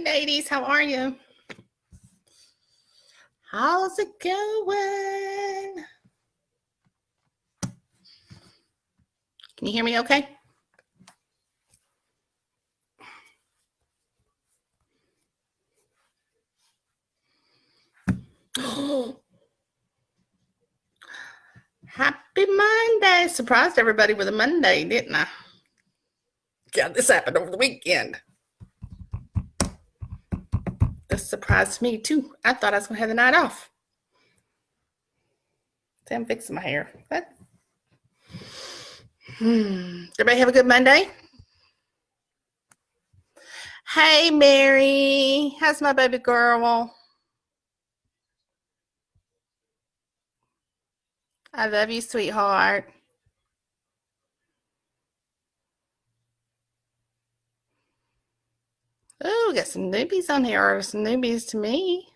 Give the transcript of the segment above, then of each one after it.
ladies, how are you? How's it going? Can you hear me okay? Happy Monday. Surprised everybody with a Monday, didn't I? God, this happened over the weekend. This surprised me too. I thought I was going to have the night off. See, I'm fixing my hair. What? Everybody have a good Monday? Hey, Mary. How's my baby girl? I love you, sweetheart. Oh, we got some newbies on here, or some newbies to me.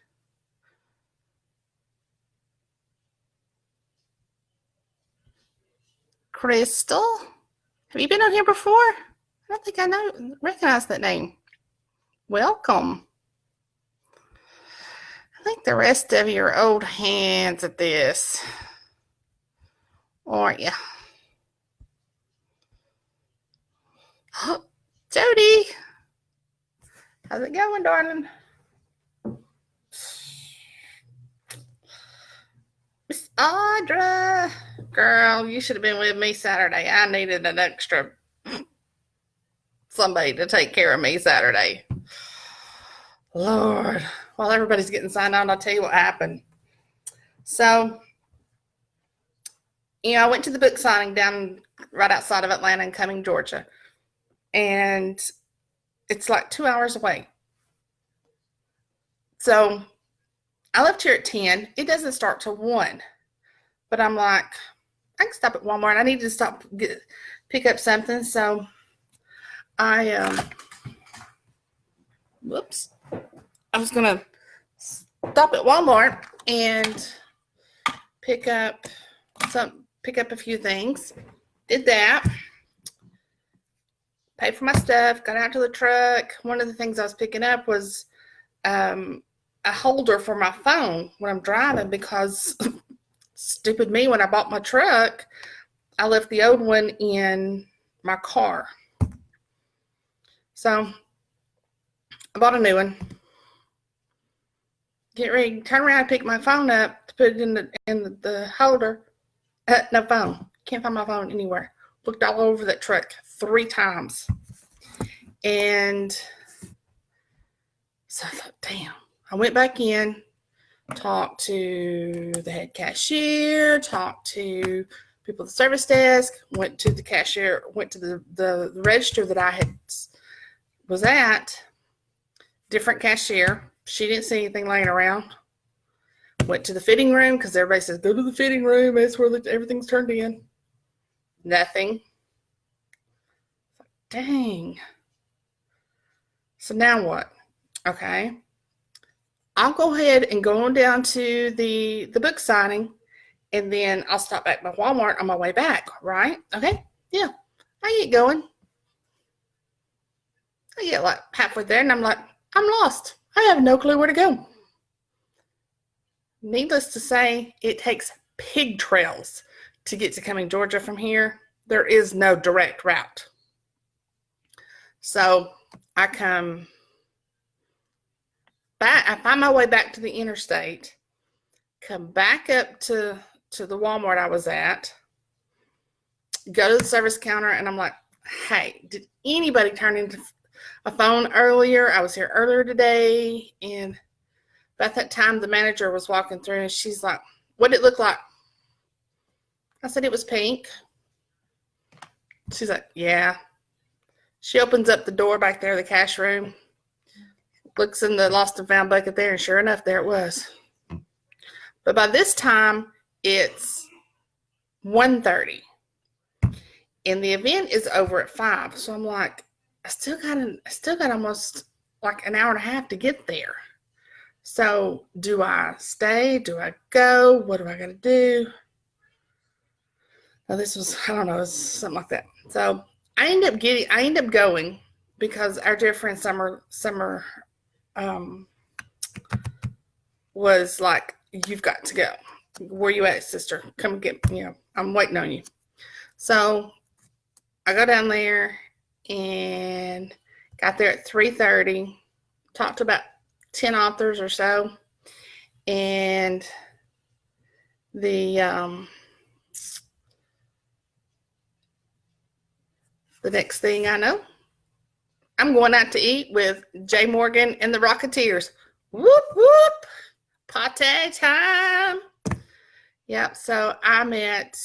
Crystal? Have you been on here before? I don't think I recognize that name. Welcome. I think the rest of you are old hands at this, aren't you? Jody, how's it going, darling? Miss Audra, girl, you should have been with me Saturday. I needed an extra somebody to take care of me Saturday. Lord, while everybody's getting signed on, I'll tell you what happened. So, I went to the book signing down right outside of Atlanta in Cumming, Georgia. And it's like 2 hours away. So I left here at 10. It doesn't start till 1. But I'm like, I can stop at Walmart. I need to stop, pick up something. So I was going to stop at Walmart and pick up a few things. Did that. Paid for my stuff, got out to the truck. One of the things I was picking up was a holder for my phone when I'm driving, because stupid me, when I bought my truck, I left the old one in my car. So I bought a new one. Get ready, turn around, pick my phone up to put it in the holder. No phone. Can't find my phone anywhere. Looked all over that truck 3 times. And so I thought, damn. I went back in, talked to the head cashier, talked to people at the service desk, went to the cashier, went to the register that I was at, different cashier. She didn't see anything laying around. Went to the fitting room, because everybody says, go to the fitting room. That's where everything's turned in. Nothing. Dang. So now what? Okay. I'll go ahead and go on down to the book signing, and then I'll stop back by Walmart on my way back, right? Okay. Yeah. I get going. I get like halfway there, and I'm like, I'm lost. I have no clue where to go. Needless to say, it takes pig trails to get to Cumming, Georgia from here. There is no direct route. So I come back, I find my way back to the interstate, come back up to the Walmart I was at, go to the service counter, and I'm like, hey, did anybody turn into a phone earlier? I was here earlier today. And about that time, the manager was walking through, and she's like, what did it look like? I said, it was pink. She's like, yeah. She opens up the door back there, the cash room, looks in the lost and found bucket there, and sure enough, there it was. But by this time, it's 1:30, and the event is over at 5. So I'm like, I still got almost like an hour and a half to get there. So do I stay? Do I go? What do I got to do? Now this was, I don't know, it was something like that. So I end up going, because our dear friend Summer was like, you've got to go. Where you at, sister? Come get, I'm waiting on you. So I go down there and got there at 3:30, talked to about 10 authors or so. And the next thing I know, I'm going out to eat with Jay Morgan and the Rocketeers. Whoop, whoop. Pate time. Yep. So I met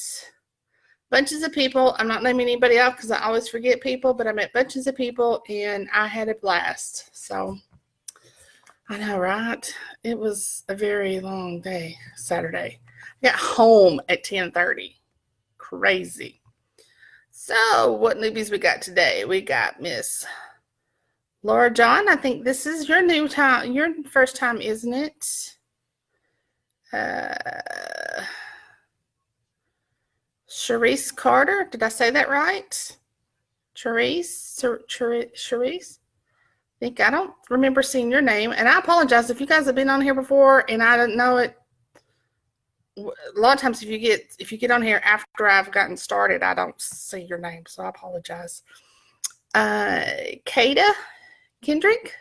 bunches of people. I'm not naming anybody out because I always forget people, but I met bunches of people and I had a blast. So I know, right? It was a very long day, Saturday. I got home at 10:30. Crazy. So what newbies we got today? We got Miss Laura John. I think this is your first time, isn't it? Charisse Carter. Did I say that right? Charisse? I don't remember seeing your name. And I apologize if you guys have been on here before and I didn't know it. A lot of times if you get on here after I've gotten started, I don't see your name. So I apologize. Kada Kendrick.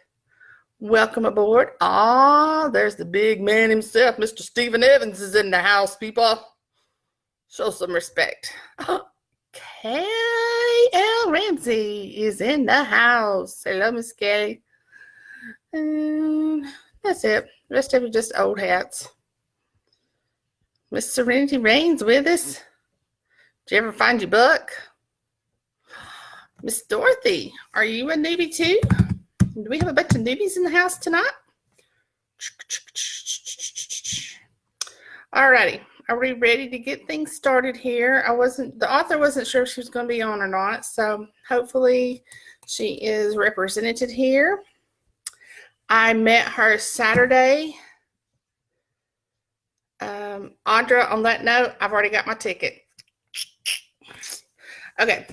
Welcome aboard. There's the big man himself. Mr. Stephen Evans is in the house, people. Show some respect. K.L. Ramsey is in the house. Hello, Miss Kay. That's it. The rest of you just old hats. Miss Serenity Reigns with us. Did you ever find your book? Miss Dorothy, are you a newbie too? Do we have a bunch of newbies in the house tonight? Alrighty. Are we ready to get things started here? The author wasn't sure if she was going to be on or not, so hopefully she is represented here. I met her Saturday. Audra, on that note, I've already got my ticket. Okay,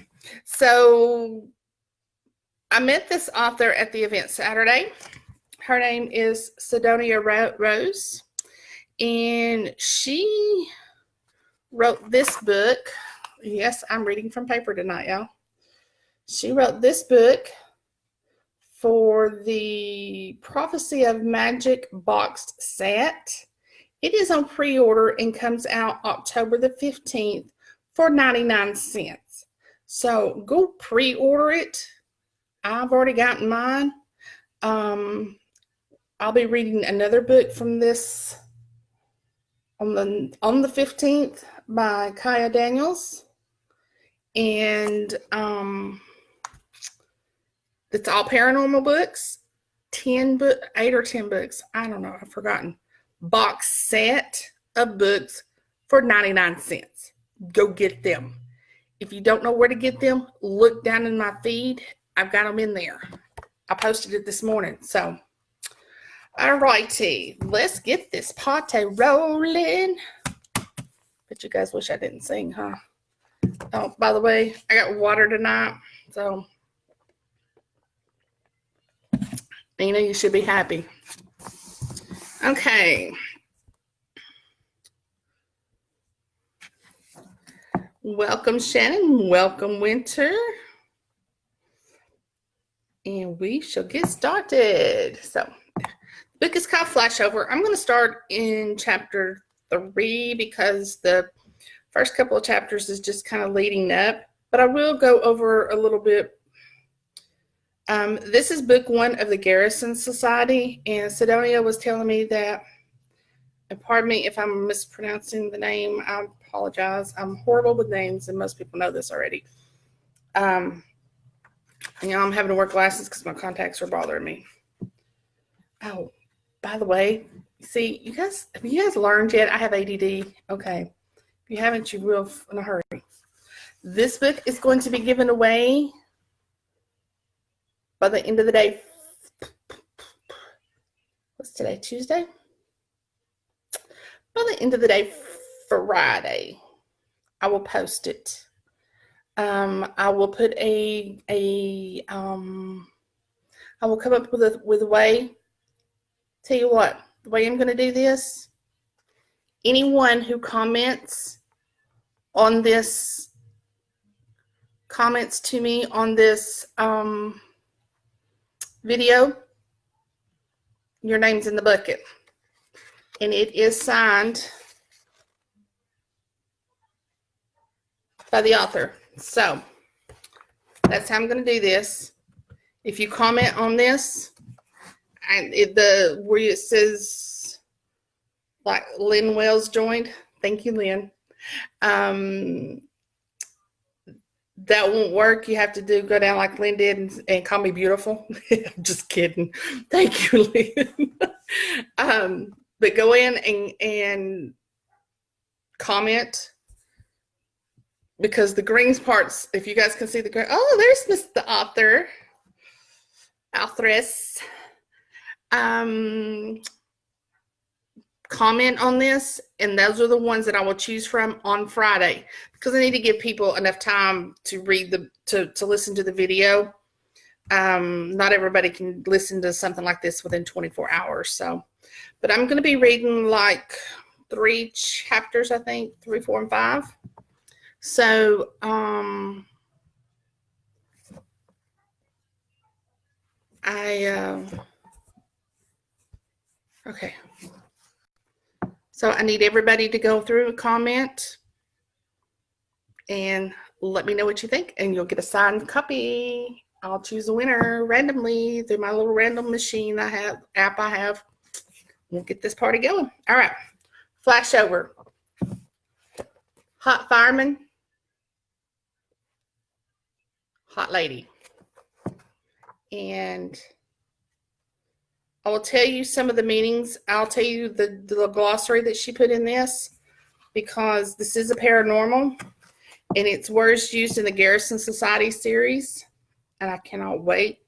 so I met this author at the event Saturday. Her name is Sidonia Rose, and she wrote this book. Yes, I'm reading from paper tonight, y'all. She wrote this book for the Prophecy of Magic boxed set. It is on pre-order and comes out October the 15th for 99 cents. So go pre-order it. I've already gotten mine. I'll be reading another book from this on the 15th by Kaya Daniels. And it's all paranormal books. 8 or 10 books. I don't know. I've forgotten. Box set of books for 99 cents. Go get them. If you don't know where to get them, look down in my feed. I've got them in there. I posted it this morning. So, all righty. Let's get this party rolling. But you guys wish I didn't sing, huh? Oh, by the way, I got water tonight. So, you should be happy. Okay. Welcome, Shannon. Welcome, Winter. And we shall get started. So, the book is called Flashover. I'm going to start in chapter 3 because the first couple of chapters is just kind of leading up. But I will go over a little bit. This is book 1 of the Garrison Society, and Sidonia was telling me that, and pardon me if I'm mispronouncing the name, I apologize. I'm horrible with names, and most people know this already. I'm having to wear glasses because my contacts are bothering me. Oh, by the way, see, have you guys learned yet? I have ADD. Okay. If you haven't, you will in a hurry. This book is going to be given away by the end of the day. What's today? Tuesday? By the end of the day, Friday, I will post it. I will put I will come up with a way Tell you what, the way I'm going to do this, anyone who comments on this, comments to me on this video, your name's in the bucket. And it is signed by the author. So that's how I'm going to do this. If you comment on this, and where it says like Lynn Wells joined, thank you, Lynn. That won't work. You have to go down like Lynn did and call me beautiful. I'm just kidding. Thank you, Lynn. But go in and comment, because the greens parts, if you guys can see the green, oh, there's the authoress. Comment on this, and those are the ones that I will choose from on Friday, because I need to give people enough time to read to listen to the video. Not everybody can listen to something like this within 24 hours. So, but I'm going to be reading like 3 chapters, I think 3, 4, and 5. So, okay. So I need everybody to go through and comment and let me know what you think, and you'll get a signed copy. I'll choose a winner randomly through my little random machine app I have. We'll get this party going. All right. Flash over. Hot fireman. Hot lady. And I will tell you some of the meanings. I'll tell you the glossary that she put in this, because this is a paranormal, and it's words used in the Garrison Society series. And I cannot wait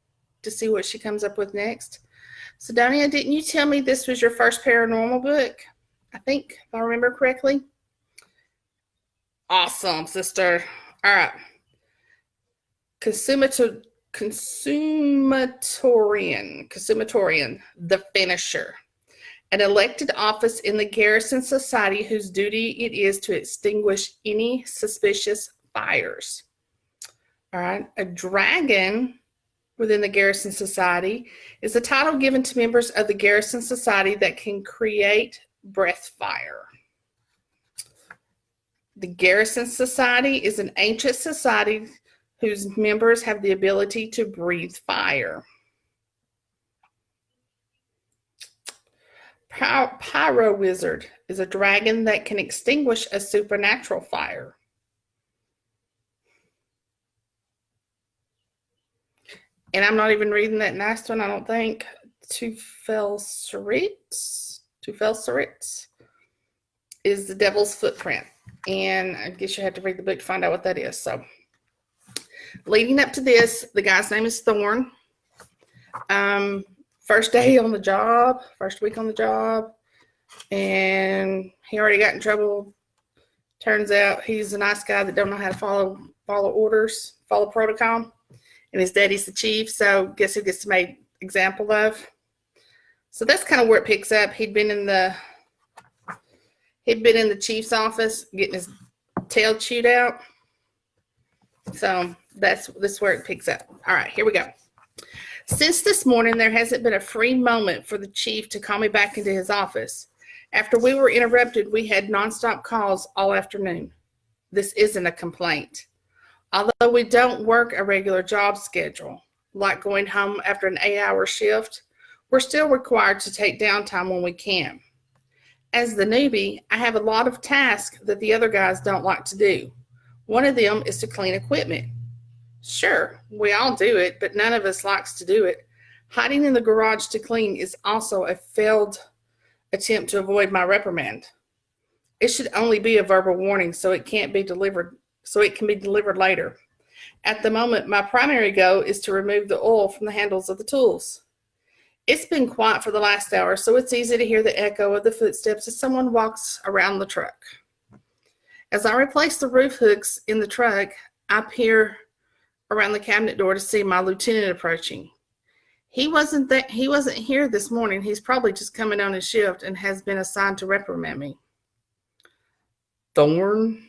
to see what she comes up with next. Sidonia, didn't you tell me this was your first paranormal book? I think, if I remember correctly. Awesome, sister. All right. Consumatorian, the finisher. An elected office in the Garrison Society whose duty it is to extinguish any suspicious fires. All right. A dragon within the Garrison Society is a title given to members of the Garrison Society that can create breath fire. The Garrison Society is an ancient society whose members have the ability to breathe fire. Pyro Wizard is a dragon that can extinguish a supernatural fire. And I'm not even reading that last one, I don't think. Tufelsarit is the devil's footprint. And I guess you have to read the book to find out what that is. So, leading up to this, the guy's name is Thorn. First day on the job, first week on the job, and he already got in trouble. Turns out he's a nice guy that don't know how to follow orders, follow protocol. And his daddy's the chief, so guess who gets made example of? So that's kind of where it picks up. He'd been in the chief's office getting his tail chewed out. So that's where it picks up. All right, here we go. Since this morning, there hasn't been a free moment for the chief to call me back into his office. After we were interrupted, we had nonstop calls all afternoon. This isn't a complaint. Although we don't work a regular job schedule, like going home after an 8-hour shift, we're still required to take downtime when we can. As the newbie, I have a lot of tasks that the other guys don't like to do. One of them is to clean equipment. Sure, we all do it, but none of us likes to do it. Hiding in the garage to clean is also a failed attempt to avoid my reprimand. It should only be a verbal warning so it can be delivered later. At the moment, my primary goal is to remove the oil from the handles of the tools. It's been quiet for the last hour, so it's easy to hear the echo of the footsteps as someone walks around the truck. As I replace the roof hooks in the truck, I peer around the cabinet door to see my lieutenant approaching. He wasn't here this morning. He's probably just coming on his shift and has been assigned to reprimand me. Thorn.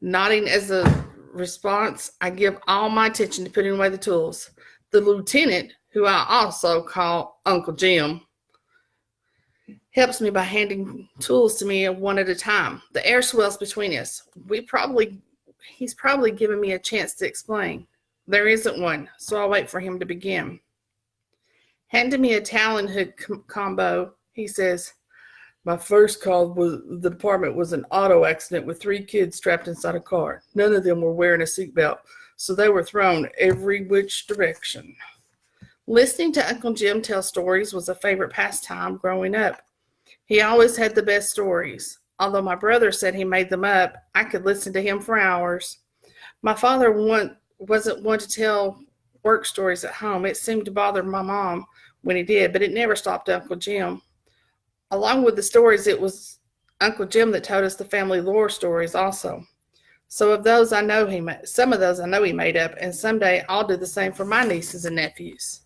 Nodding as a response, I give all my attention to putting away the tools. The lieutenant, who I also call Uncle Jim, helps me by handing tools to me one at a time. The air swells between us. He's probably given me a chance to explain. There isn't one, so I'll wait for him to begin. Handing me a Talon hook combo, he says, my first call was the department was an auto accident with 3 kids strapped inside a car. None of them were wearing a seatbelt, so they were thrown every which direction. Listening to Uncle Jim tell stories was a favorite pastime growing up. He always had the best stories. Although my brother said he made them up, I could listen to him for hours. My father wasn't one to tell work stories at home. It seemed to bother my mom when he did, but it never stopped Uncle Jim. Along with the stories, it was Uncle Jim that told us the family lore stories also. Some of those I know he made up, and someday I'll do the same for my nieces and nephews.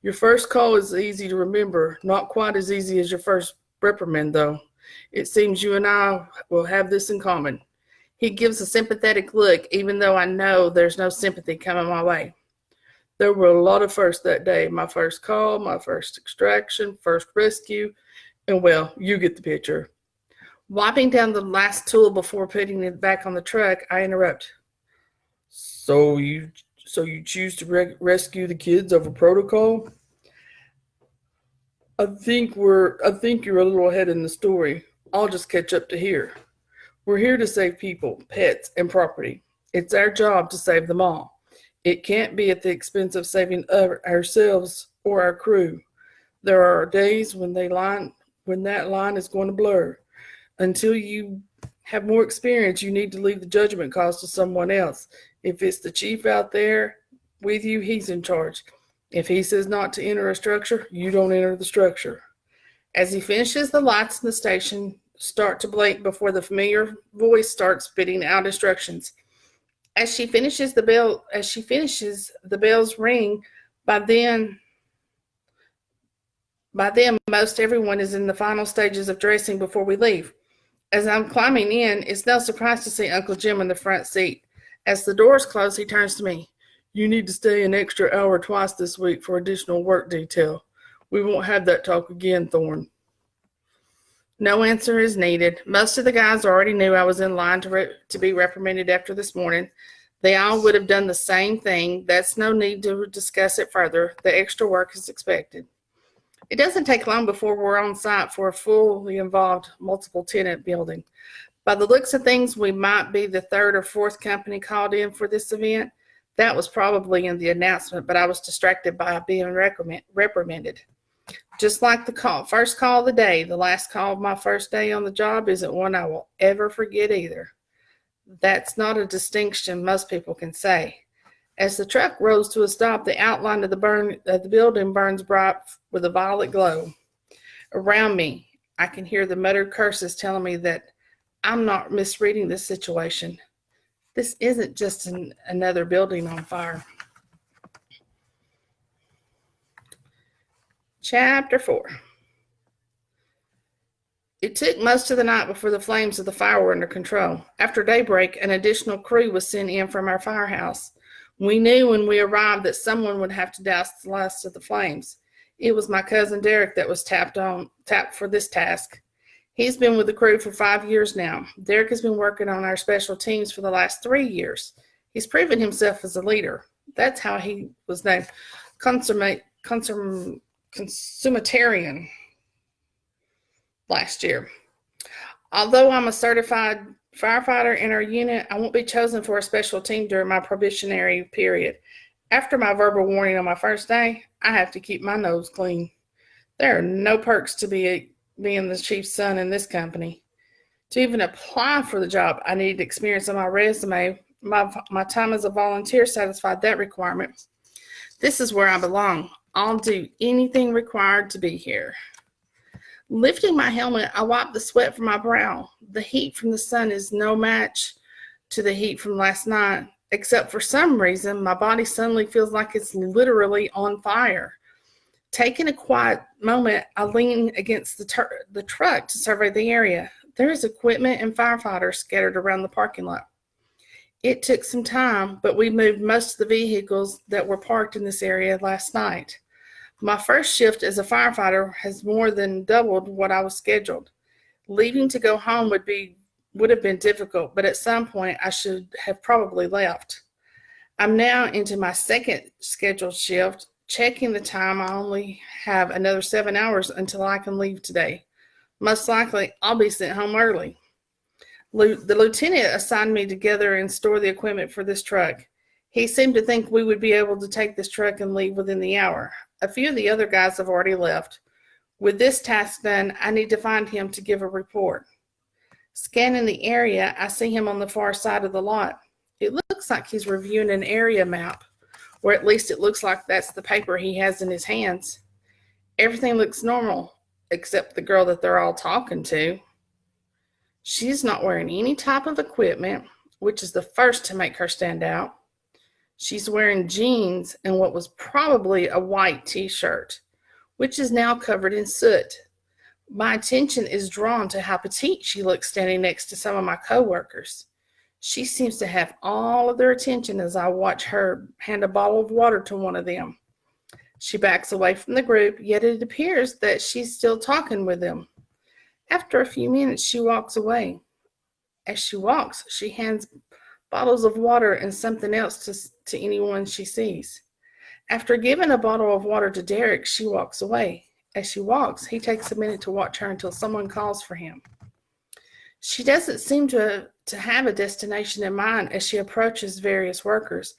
Your first call is easy to remember, not quite as easy as your first reprimand, though. It seems you and I will have this in common. He gives a sympathetic look, even though I know there's no sympathy coming my way. There were a lot of firsts that day. My first call, my first extraction, first rescue, and well, you get the picture. Wiping down the last tool before putting it back on the truck, I interrupt. So you choose to rescue the kids over protocol? I think you're a little ahead in the story. I'll just catch up to here. We're here to save people, pets, and property. It's our job to save them all. It can't be at the expense of saving ourselves or our crew. There are days when that line is going to blur. Until you have more experience, you need to leave the judgment calls to someone else. If it's the chief out there with you, he's in charge. If he says not to enter a structure, you don't enter the structure. As he finishes, the lights in the station start to blink before the familiar voice starts spitting out instructions. As she finishes, the bells ring. By then, most everyone is in the final stages of dressing before we leave. As I'm climbing in, it's no surprise to see Uncle Jim in the front seat. As the doors close, he turns to me. You need to stay an extra hour twice this week for additional work detail. We won't have that talk again, Thorn. No answer is needed. Most of the guys already knew I was in line to be reprimanded after this morning. They all would have done the same thing. That's no need to discuss it further. The extra work is expected. It doesn't take long before we're on site for a fully involved multiple tenant building. By the looks of things, we might be the 3rd or 4th company called in for this event. That was probably in the announcement, but I was distracted by being reprimanded. Just like the first call of the day, the last call of my first day on the job isn't one I will ever forget either. That's not a distinction most people can say. As the truck rolls to a stop, the outline of the building burns bright with a violet glow. Around me, I can hear the muttered curses telling me that I'm not misreading this situation. This isn't just another building on fire. Chapter 4. It took most of the night before the flames of the fire were under control. After daybreak, an additional crew was sent in from our firehouse. We knew when we arrived that someone would have to douse the last of the flames. It was my cousin Derek that was tapped for this task. He's been with the crew for 5 years now. Derek has been working on our special teams for the last 3 years. He's proven himself as a leader. That's how he was named consumatarian last year. Although I'm a certified firefighter in our unit, I won't be chosen for a special team during my probationary period. After my verbal warning on my first day, I have to keep my nose clean. There are no perks to being the chief's son in this company. To even apply for the job, I needed experience on my resume. My time as a volunteer satisfied that requirement. This is where I belong. I'll do anything required to be here. Lifting my helmet, I wipe the sweat from my brow. The heat from the sun is no match to the heat from last night. except for some reason, my body suddenly feels like it's literally on fire. Taking a quiet moment, I lean against the truck to survey the area. There is equipment and firefighters scattered around the parking lot. It took some time, but we moved most of the vehicles that were parked in this area last night. My first shift as a firefighter has more than doubled what I was scheduled. Leaving to go home would have been difficult, but at some point I should have probably left. I'm now into my second scheduled shift. Checking the time, I only have another 7 hours until I can leave today. Most likely, I'll be sent home early. The lieutenant assigned me to gather and store the equipment for this truck. He seemed to think we would be able to take this truck and leave within the hour. A few of the other guys have already left. With this task done, I need to find him to give a report. Scanning the area, I see him on the far side of the lot. It looks like he's reviewing an area map, or at least it looks like that's the paper he has in his hands. Everything looks normal, except the girl that they're all talking to. She's not wearing any type of equipment, which is the first to make her stand out. She's wearing jeans and what was probably a white t-shirt, which is now covered in soot. My attention is drawn to how petite she looks standing next to some of my coworkers. She seems to have all of their attention as I watch her hand a bottle of water to one of them. She backs away from the group, yet it appears that she's still talking with them. After a few minutes, she walks away. As she walks, she hands bottles of water and something else to anyone she sees. After giving a bottle of water to Derek, she walks away. As she walks, he takes a minute to watch her until someone calls for him. She doesn't seem to have a destination in mind as she approaches various workers,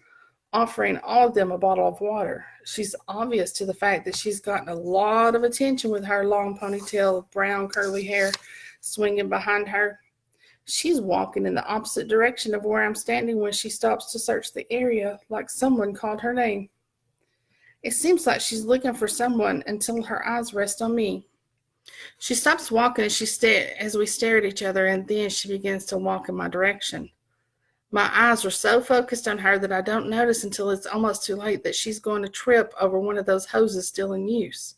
offering all of them a bottle of water. She's obvious to the fact that she's gotten a lot of attention with her long ponytail of brown curly hair swinging behind her. She's walking in the opposite direction of where I'm standing when she stops to search the area like someone called her name. It seems like she's looking for someone until her eyes rest on me. She stops walking as we stare at each other, and then she begins to walk in my direction. My eyes are so focused on her that I don't notice until it's almost too late that she's going to trip over one of those hoses still in use.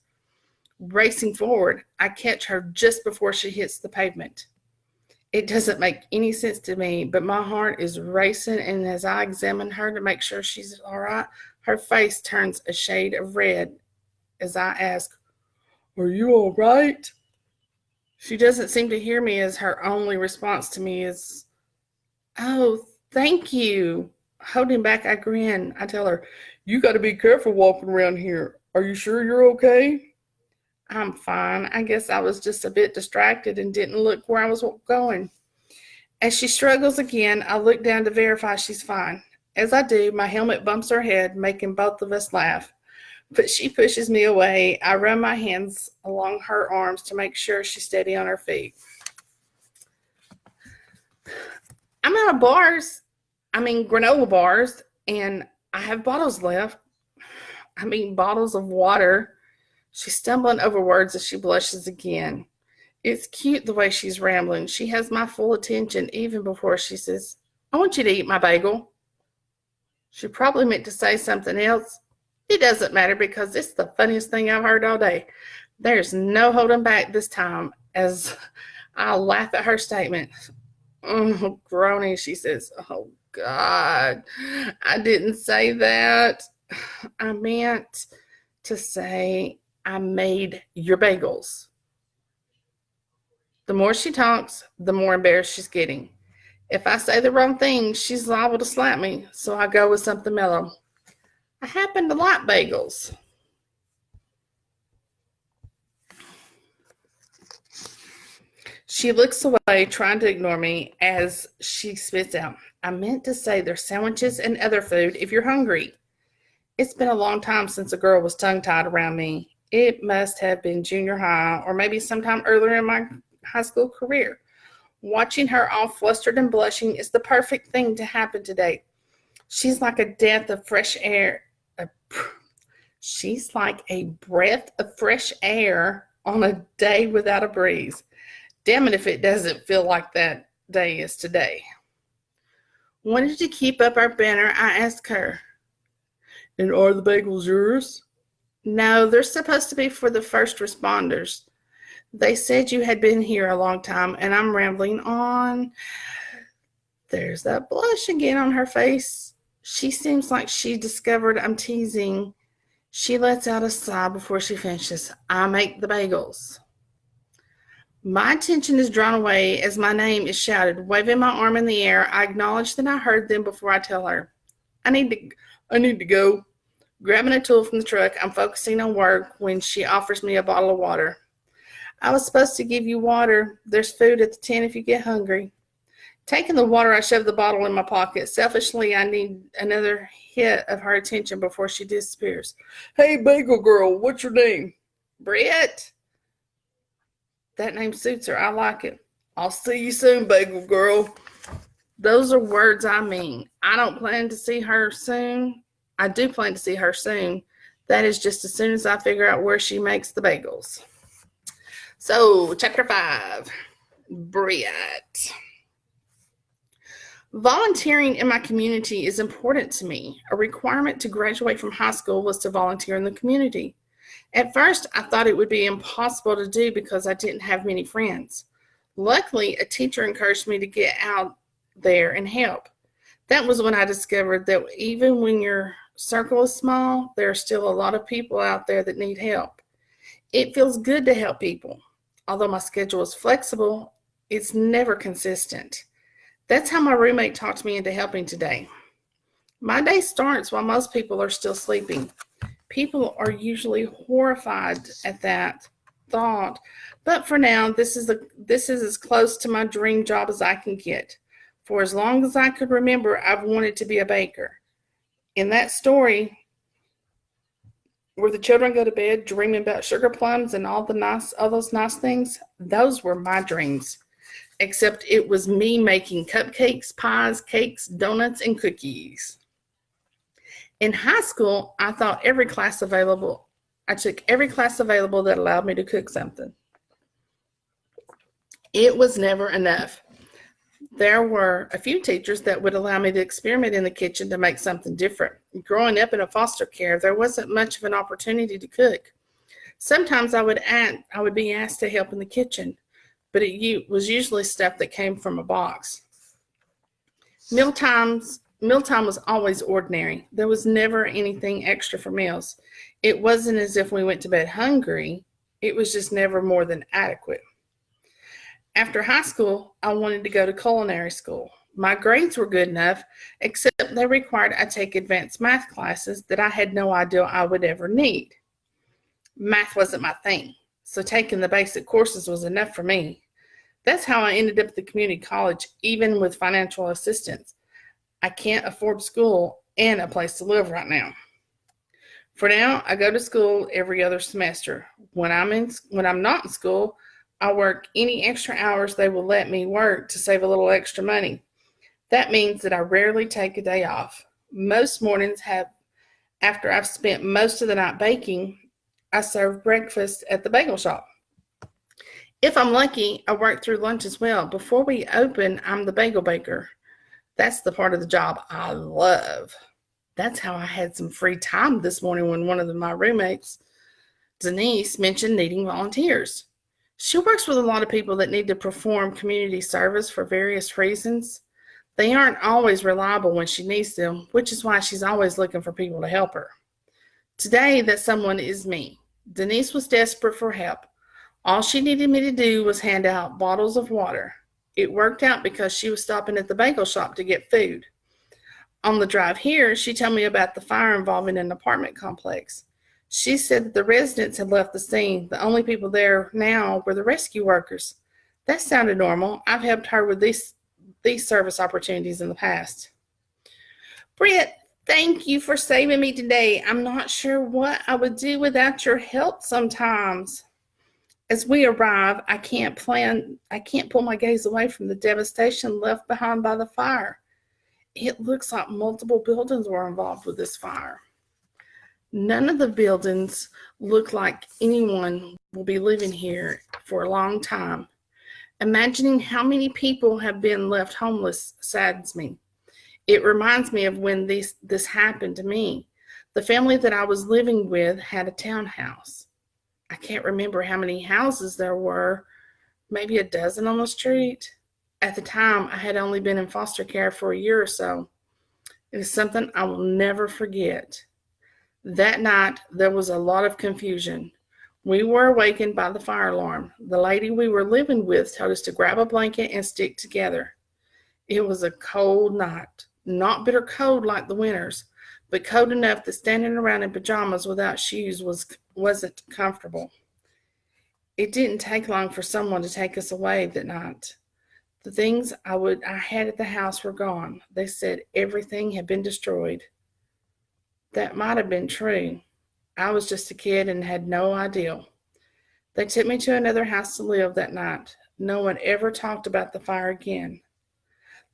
Racing forward, I catch her just before she hits the pavement. It doesn't make any sense to me, but my heart is racing, and as I examine her to make sure she's all right, her face turns a shade of red as I ask, "Are you all right?" She doesn't seem to hear me, as her only response to me is, "Oh, thank you." Holding back, I grin. I tell her, "You got to be careful walking around here. Are you sure you're okay?" "I'm fine. I guess I was just a bit distracted and didn't look where I was going." As she struggles again, I look down to verify she's fine. As I do, my helmet bumps her head, making both of us laugh. But she pushes me away. I run my hands along her arms to make sure she's steady on her feet. I'm out of granola bars, and I have bottles left. Bottles of water. She's stumbling over words as she blushes again. It's cute the way she's rambling. She has my full attention even before she says, "I want you to eat my bagel." She probably meant to say something else. It doesn't matter because it's the funniest thing I've heard all day. There's no holding back this time as I laugh at her statement. Groaning, she says, "Oh, God, I didn't say that. I meant to say I made your bagels." The more she talks, the more embarrassed she's getting. If I say the wrong thing, she's liable to slap me, so I go with something mellow. "I happen to like bagels." She looks away, trying to ignore me as she spits out, "I meant to say there's sandwiches and other food if you're hungry." It's been a long time since a girl was tongue-tied around me. It must have been junior high or maybe sometime earlier in my high school career. Watching her all flustered and blushing is the perfect thing to happen today. She's like a breath of fresh air. She's like a breath of fresh air on a day without a breeze. Damn it if it doesn't feel like that day is today. wanted to keep up our banner, I asked her, "And are the bagels yours?" "No, they're supposed to be for the first responders. They said you had been here a long time," and I'm rambling on. There's that blush again on her face. She seems like she discovered I'm teasing. She lets out a sigh before she finishes. "I make the bagels." My attention is drawn away as my name is shouted. Waving my arm in the air, I acknowledge that I heard them before I tell her, I need to go." Grabbing a tool from the truck, I'm focusing on work when she offers me a bottle of water. "I was supposed to give you water. There's food at the tent if you get hungry." Taking the water, I shove the bottle in my pocket. Selfishly, I need another hit of her attention before she disappears. "Hey, bagel girl, what's your name?" "Britt." That name suits her. I like it. "I'll see you soon, bagel girl." Those are words I mean. I don't plan to see her soon. I do plan to see her soon. That is just as soon as I figure out where she makes the bagels. So, chapter 5, Britt. Volunteering in my community is important to me. A requirement to graduate from high school was to volunteer in the community. At first, I thought it would be impossible to do because I didn't have many friends. Luckily, a teacher encouraged me to get out there and help. That was when I discovered that even when your circle is small, there are still a lot of people out there that need help. It feels good to help people. Although my schedule is flexible, it's never consistent. That's how my roommate talked me into helping today. My day starts while most people are still sleeping. People are usually horrified at that thought, but for now, this is as close to my dream job as I can get. For as long as I could remember, I've wanted to be a baker. In that story, where the children go to bed dreaming about sugar plums and all those nice things, those were my dreams. Except it was me making cupcakes, pies, cakes, donuts, and cookies. In high school, I took every class available that allowed me to cook something. It was never enough. There were a few teachers that would allow me to experiment in the kitchen to make something different. Growing up in a foster care, there wasn't much of an opportunity to cook. Sometimes I would be asked to help in the kitchen, but it was usually stuff that came from a box. Mealtime was always ordinary. There was never anything extra for meals. It wasn't as if we went to bed hungry. It was just never more than adequate. After high school, I wanted to go to culinary school. My grades were good enough, except they required I take advanced math classes that I had no idea I would ever need. Math wasn't my thing, so taking the basic courses was enough for me. That's how I ended up at the community college, even with financial assistance. I can't afford school and a place to live right now. For now, I go to school every other semester. When I'm not in school, I work any extra hours they will let me work to save a little extra money. That means that I rarely take a day off. Most mornings after I've spent most of the night baking, I serve breakfast at the bagel shop. If I'm lucky, I work through lunch as well. Before we open, I'm the bagel baker. That's the part of the job I love. That's how I had some free time this morning when one of my roommates, Denise, mentioned needing volunteers. She works with a lot of people that need to perform community service for various reasons. They aren't always reliable when she needs them, which is why she's always looking for people to help her. Today, that someone is me. Denise was desperate for help. All she needed me to do was hand out bottles of water. It worked out because she was stopping at the bagel shop to get food. On the drive here, she told me about the fire involving an apartment complex. She said that the residents had left the scene. The only people there now were the rescue workers. That sounded normal. I've helped her with these service opportunities in the past. Britt, thank you for saving me today. I'm not sure what I would do without your help sometimes. As we arrive, I can't pull my gaze away from the devastation left behind by the fire. It looks like multiple buildings were involved with this fire. None of the buildings look like anyone will be living here for a long time. Imagining how many people have been left homeless saddens me. It reminds me of when this happened to me. The family that I was living with had a townhouse. I can't remember how many houses there were, maybe a dozen on the street. At the time, I had only been in foster care for a year or so. It is something I will never forget. That night, there was a lot of confusion. We were awakened by the fire alarm. The lady we were living with told us to grab a blanket and stick together. It was a cold night, not bitter cold like the winters, but cold enough that standing around in pajamas without shoes wasn't comfortable. It didn't take long for someone to take us away that night. The things I had at the house were gone. They said everything had been destroyed. That might have been true. I was just a kid and had no idea. They took me to another house to live that night. No one ever talked about the fire again.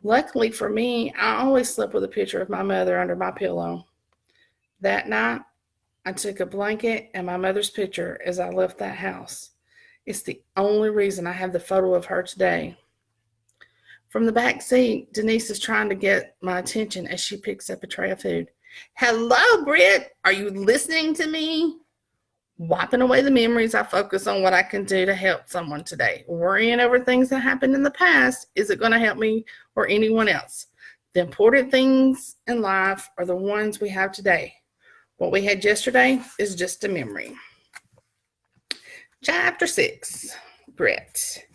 Luckily for me, I always slept with a picture of my mother under my pillow. That night, I took a blanket and my mother's picture as I left that house. It's the only reason I have the photo of her today. From the back seat, Denise is trying to get my attention as she picks up a tray of food. Hello, Britt. Are you listening to me? Wiping away the memories, I focus on what I can do to help someone today. Worrying over things that happened in the past isn't going to help me or anyone else. The important things in life are the ones we have today. What we had yesterday is just a memory. Chapter 6, Britt.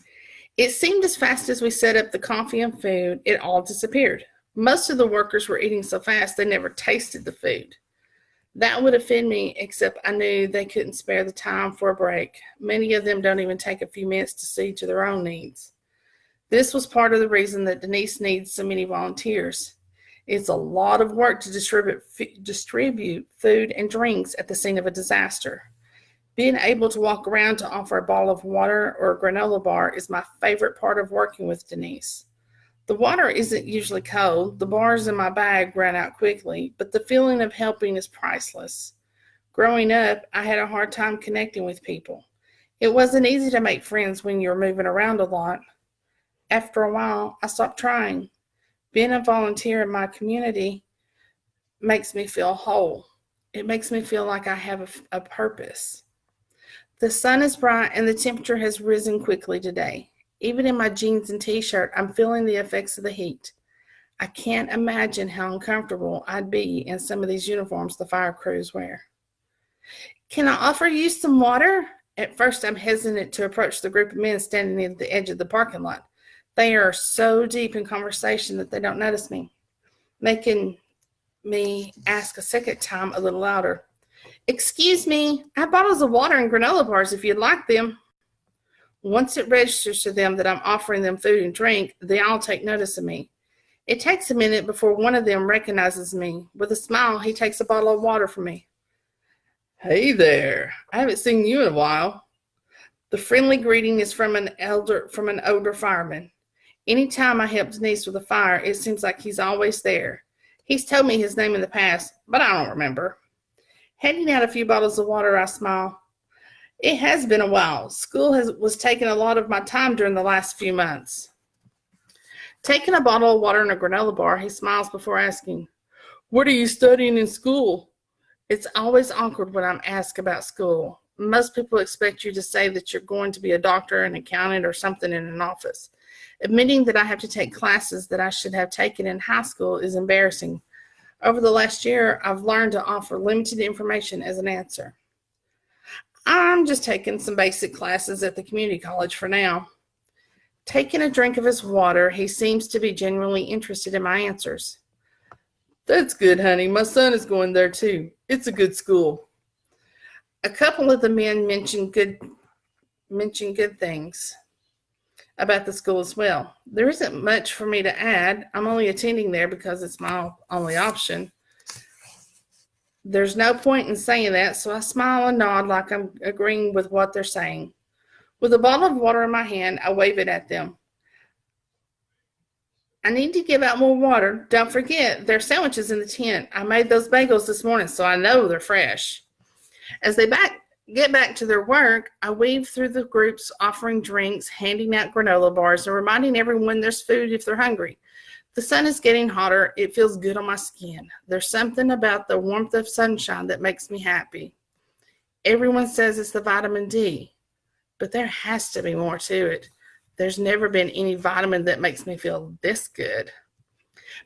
It seemed as fast as we set up the coffee and food, it all disappeared. Most of the workers were eating so fast they never tasted the food. That would offend me, except I knew they couldn't spare the time for a break. Many of them don't even take a few minutes to see to their own needs. This was part of the reason that Denise needs so many volunteers. It's a lot of work to distribute food and drinks at the scene of a disaster. Being able to walk around to offer a bottle of water or a granola bar is my favorite part of working with Denise. The water isn't usually cold. The bars in my bag ran out quickly, but the feeling of helping is priceless. Growing up, I had a hard time connecting with people. It wasn't easy to make friends when you're moving around a lot. After a while, I stopped trying. Being a volunteer in my community makes me feel whole. It makes me feel like I have a purpose. The sun is bright and the temperature has risen quickly today. Even in my jeans and t-shirt, I'm feeling the effects of the heat. I can't imagine how uncomfortable I'd be in some of these uniforms the fire crews wear. Can I offer you some water? At first, I'm hesitant to approach the group of men standing at the edge of the parking lot. They are so deep in conversation that they don't notice me, making me ask a second time a little louder. Excuse me, I have bottles of water and granola bars if you'd like them. Once it registers to them that I'm offering them food and drink, they all take notice of me. It takes a minute before one of them recognizes me. With a smile, he takes a bottle of water from me. Hey there, I haven't seen you in a while. The friendly greeting is from an older fireman. Anytime I help Denise with a fire, it seems like he's always there. He's told me his name in the past, but I don't remember. Handing out a few bottles of water, I smile. It has been a while. School was taking a lot of my time during the last few months. Taking a bottle of water and a granola bar, he smiles before asking, What are you studying in school? It's always awkward when I'm asked about school. Most people expect you to say that you're going to be a doctor, an accountant, or something in an office. Admitting that I have to take classes that I should have taken in high school is embarrassing. Over the last year, I've learned to offer limited information as an answer. I'm just taking some basic classes at the community college for now. Taking a drink of his water, he seems to be genuinely interested in my answers. That's good, honey. My son is going there too. It's a good school. A couple of the men mentioned good things about the school as well. There isn't much for me to add. I'm only attending there because it's my only option. There's no point in saying that, so I smile and nod like I'm agreeing with what they're saying. With a bottle of water in my hand, I wave it at them. I need to give out more water. Don't forget, there are sandwiches in the tent. I made those bagels this morning, so I know they're fresh. As they get back to their work, I weave through the groups offering drinks, handing out granola bars, and reminding everyone there's food if they're hungry. The sun is getting hotter. It feels good on my skin. There's something about the warmth of sunshine that makes me happy. Everyone says it's the vitamin D, but there has to be more to it. There's never been any vitamin that makes me feel this good.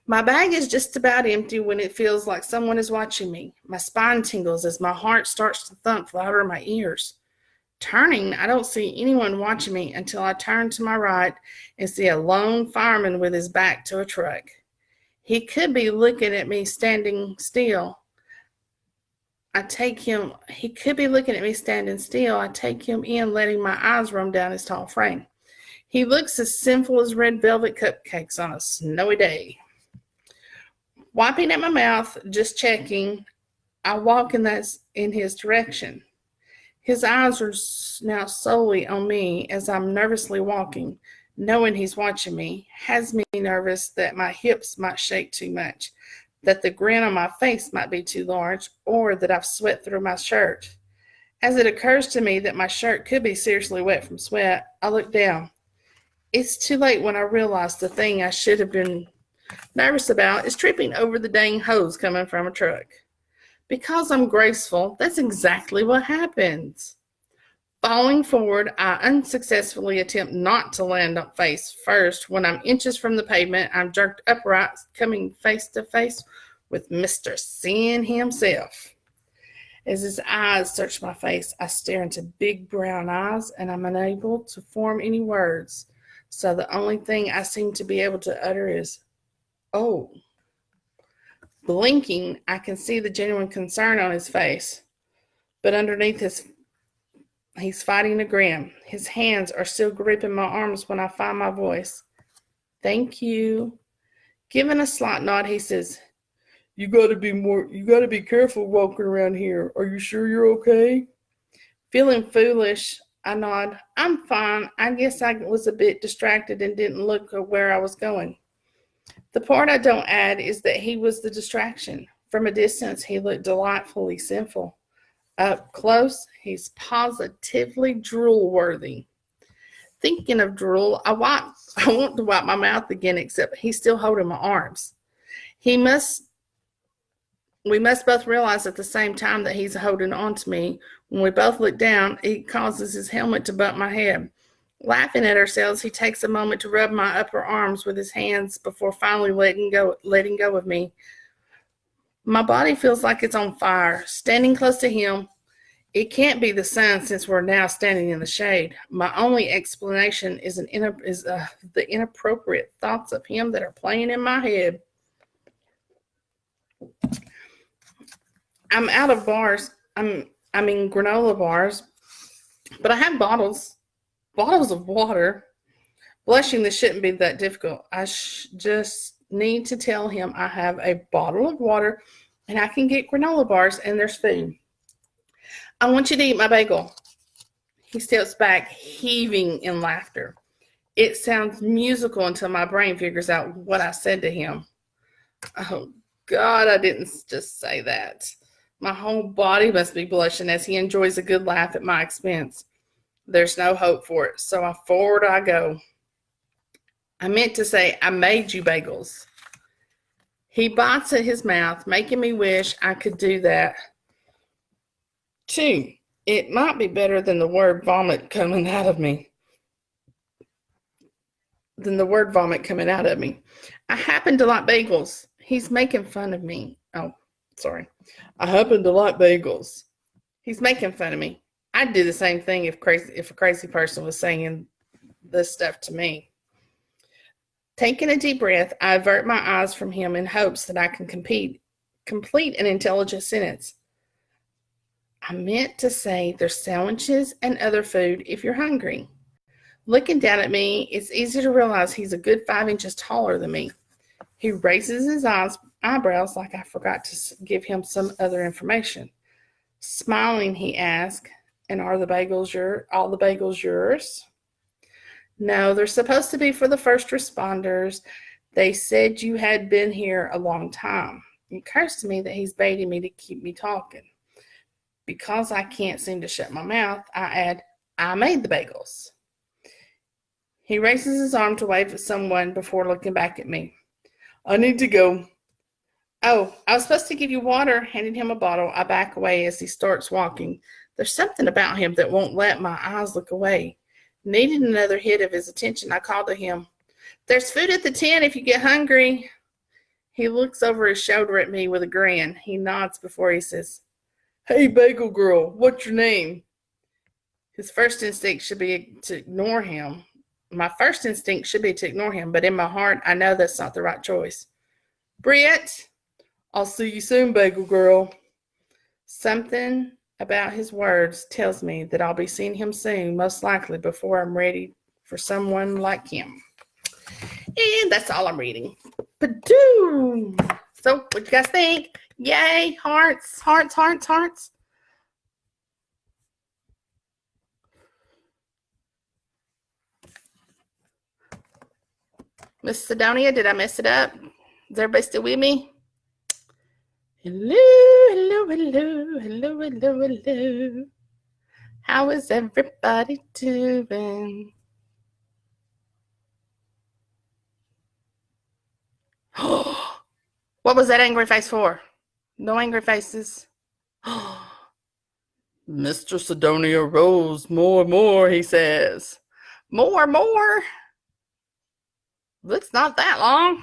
My bag is just about empty when it feels like someone is watching me. My spine tingles as my heart starts to thump louder in my ears. Turning, I don't see anyone watching me until I turn to my right and see a lone fireman with his back to a truck. He could be looking at me standing still. He could be looking at me standing still. I take him in, letting my eyes roam down his tall frame. He looks as simple as red velvet cupcakes on a snowy day. Wiping at my mouth, just checking, I walk in his direction. His eyes are now solely on me as I'm nervously walking, knowing he's watching me, has me nervous that my hips might shake too much, that the grin on my face might be too large, or that I've sweat through my shirt. As it occurs to me that my shirt could be seriously wet from sweat, I look down. It's too late when I realize the thing I should have been nervous about is tripping over the dang hose coming from a truck. Because I'm graceful, that's exactly what happens. Falling forward, I unsuccessfully attempt not to land up face first. When I'm inches from the pavement, I'm jerked upright, coming face to face with Mr. Sin himself. As his eyes search my face, I stare into big brown eyes, and I'm unable to form any words. So the only thing I seem to be able to utter is, "Oh." Blinking, I can see the genuine concern on his face, but underneath he's fighting a grin. His hands are still gripping my arms when I find my voice. "Thank you." Given a slight nod, he says, you gotta be careful walking around here. Are you sure you're okay?" Feeling foolish, I nod. "I'm fine. I guess I was a bit distracted and didn't look at where I was going." The part I don't add is that he was the distraction. From a distance, he looked delightfully sinful. Up close, he's positively drool-worthy. Thinking of drool, I want to wipe my mouth again, except he's still holding my arms. We must both realize at the same time that he's holding on to me. When we both look down, it causes his helmet to bump my head. Laughing at ourselves, he takes a moment to rub my upper arms with his hands before finally letting go of me. My body feels like it's on fire. Standing close to him, it can't be the sun since we're now standing in the shade. My only explanation is the inappropriate thoughts of him that are playing in my head. I'm out of bars. I'm granola bars, but I have bottles of water. Blushing, this shouldn't be that difficult. I just need to tell him I have a bottle of water and I can get granola bars and there's food. "I want you to eat my bagel." He steps back, heaving in laughter. It sounds musical until my brain figures out what I said to him. Oh, God, I didn't just say that. My whole body must be blushing as he enjoys a good laugh at my expense. There's no hope for it, so forward I go. "I meant to say I made you bagels." He bites at his mouth, making me wish I could do that too. It might be better than the word vomit coming out of me. I happen to like bagels. He's making fun of me. Oh, sorry. I happen to like bagels. He's making fun of me. I'd do the same thing if a crazy person was saying this stuff to me. Taking a deep breath, I avert my eyes from him in hopes that I can complete an intelligent sentence. "I meant to say there's sandwiches and other food if you're hungry." Looking down at me, it's easy to realize he's a good 5 inches taller than me. He raises his eyebrows like I forgot to give him some other information. Smiling, he asks, "And are all the bagels yours?" "No, they're supposed to be for the first responders. They said you had been here a long time." It occurs to me that he's baiting me to keep me talking. Because I can't seem to shut my mouth, I add, "I made the bagels." He raises his arm to wave at someone before looking back at me. I need to go. Oh, I was supposed to give you water, handed him a bottle. I back away as he starts walking. There's something about him that won't let my eyes look away. Needing another hit of his attention, I called to him. There's food at the tent if you get hungry. He looks over his shoulder at me with a grin. He nods before he says, Hey, bagel girl, what's your name? His first instinct should be to ignore him. My first instinct should be to ignore him, but in my heart, I know that's not the right choice. Britt, I'll see you soon, bagel girl. Something about his words tells me that I'll be seeing him soon, most likely before I'm ready for someone like him. And that's all I'm reading. Ba-doom! So, what you guys think? Yay! Hearts, hearts, hearts, hearts. Miss Sidonia, did I mess it up? Is everybody still with me? Hello, hello, hello, hello, hello, hello. How is everybody doing? What was that angry face for? No angry faces. Mr. Sidonia rose more, he says. More. Looks not that long.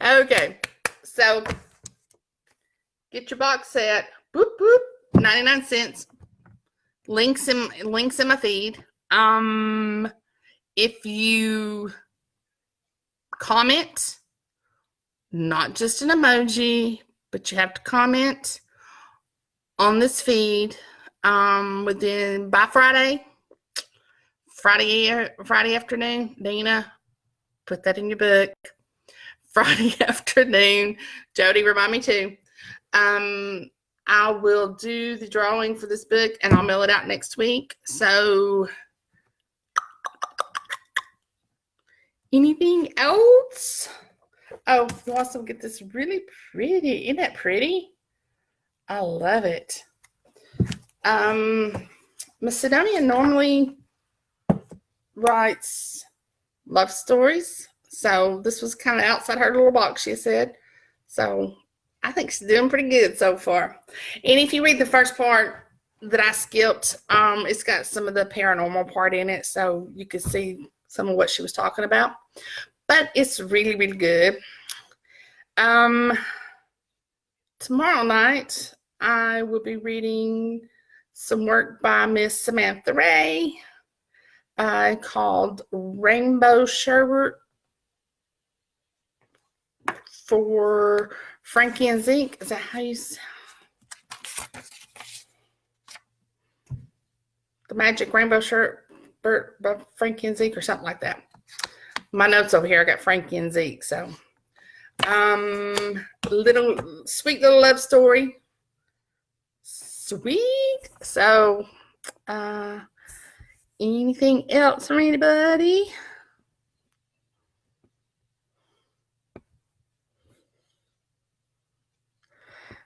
Okay, so get your box set. Boop, boop, 99 cents. Links in my feed. If you comment, not just an emoji, but you have to comment on this feed within by Friday afternoon. Dina, put that in your book. Friday afternoon. Jody, remind me too. I will do the drawing for this book and I'll mail it out next week. So anything else? Oh, you also get this really pretty. Isn't that pretty? I love it. Miss Sidonia normally writes love stories. So this was kind of outside her little box, she said. So I think she's doing pretty good so far. And if you read the first part that I skipped, it's got some of the paranormal part in it. So you can see some of what she was talking about. But it's really, really good. Tomorrow night, I will be reading some work by Miss Samantha Ray called Rainbow Sherbet for Frankie and Zeke. Is that how you say? The Magic Rainbow Sherbet by Frankie and Zeke or something like that. My notes over here, I got Frankie and Zeke. So, sweet little love story. Sweet. So, anything else from anybody?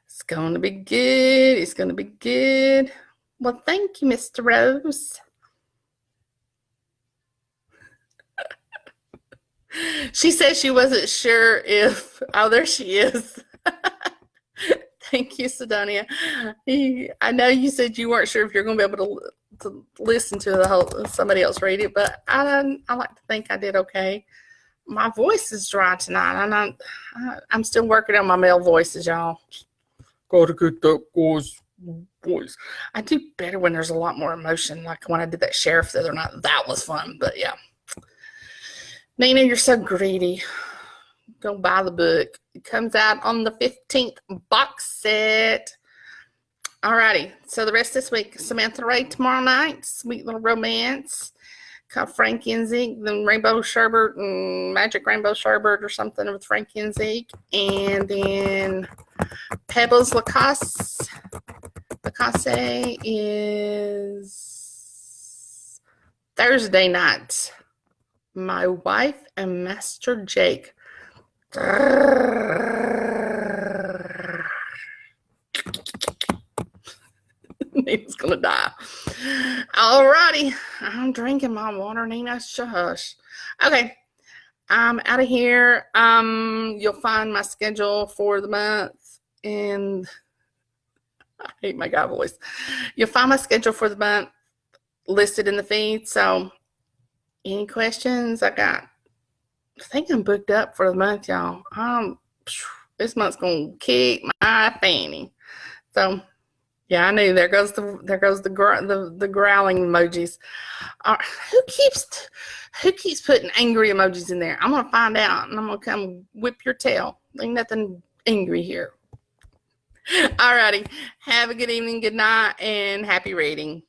It's going to be good. It's going to be good. Well, thank you, Mr. Rose. She said she wasn't sure if... Oh, there she is. Thank you, Sidonia. I know you said you weren't sure if you're going to be able to listen to somebody else read it, but I like to think I did okay. My voice is dry tonight. I'm still working on my male voices, y'all. Gotta get that voice. I do better when there's a lot more emotion, like when I did that sheriff the other night. That was fun, but yeah. Nina, you're so greedy. Go buy the book. It comes out on the 15th box set. Alrighty. So the rest of this week, Samantha Ray tomorrow night. Sweet little romance. Called Frankie and Zeke. Then Rainbow Sherbet and Magic Rainbow Sherbet or something with Frankie and Zeke. And then Pebbles Lacasse. Lacasse is Thursday night. My Wife and Master Jake. Nina's gonna die. Alrighty. I'm drinking my water, Nina. Shush. Okay. I'm out of here. You'll find my schedule for the month, and I hate my guy voice. You'll find my schedule for the month listed in the feed. So, any questions? I think I'm booked up for the month, y'all. This month's gonna kick my fanny. So, yeah, I knew. There goes the growling emojis. Who keeps putting angry emojis in there? I'm gonna find out, and I'm gonna come whip your tail. Ain't nothing angry here. Alrighty. Have a good evening, good night, and happy reading.